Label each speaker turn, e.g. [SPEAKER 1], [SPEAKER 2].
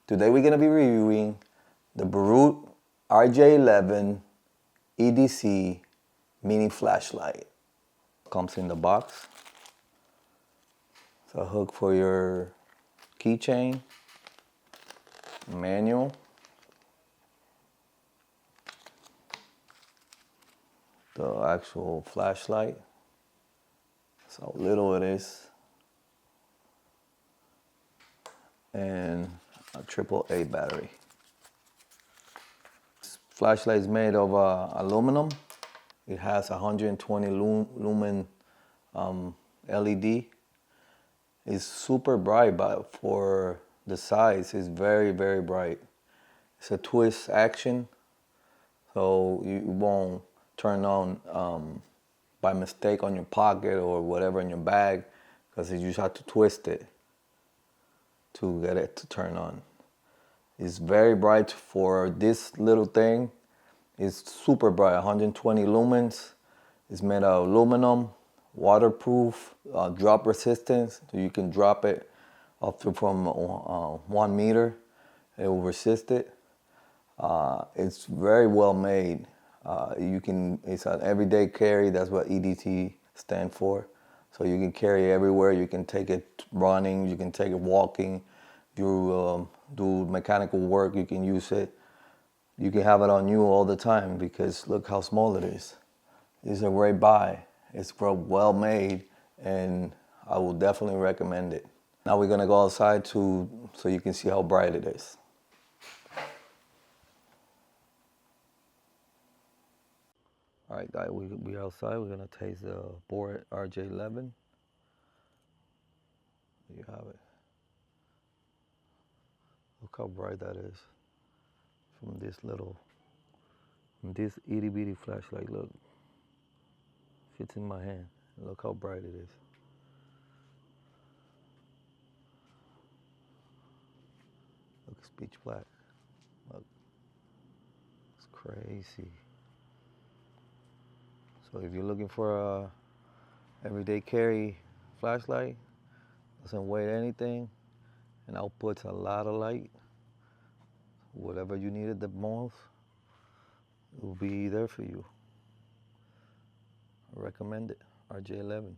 [SPEAKER 1] Today we're going to be reviewing the Boruit RJ11 EDC mini flashlight. Comes in the box. It's a hook for your keychain, manual, the actual flashlight. That's how little it is. And a AAA battery. This flashlight is made of aluminum. It has 120 lumen LED. It's super bright, but for the size, it's very, very bright. It's a twist action, so you won't turn on by mistake on your pocket or whatever in your bag, because you just have to twist it to get it to turn on. It's very bright for this little thing. It's super bright, 120 lumens. It's made of aluminum, waterproof, drop resistance, so you can drop it up to from 1 meter. It will resist it. It's very well made. It's an everyday carry. That's what EDC stands for. So you can carry it everywhere. You can take it running. You can take it walking. You do mechanical work. You can use it. You can have it on you all the time because look how small it is. It's a great buy. It's well made, and I will definitely recommend it. Now we're gonna go outside so you can see how bright it is. All right, guys, we outside. We're gonna taste the Boruit RJ11. There you have it. Look how bright that is from this itty bitty flashlight. Look, fits in my hand. Look how bright it is. Look, it's pitch black. Look, it's crazy. So if you're looking for a everyday carry flashlight, doesn't weigh anything, and outputs a lot of light, whatever you needed the most, it will be there for you. I recommend it, RJ11.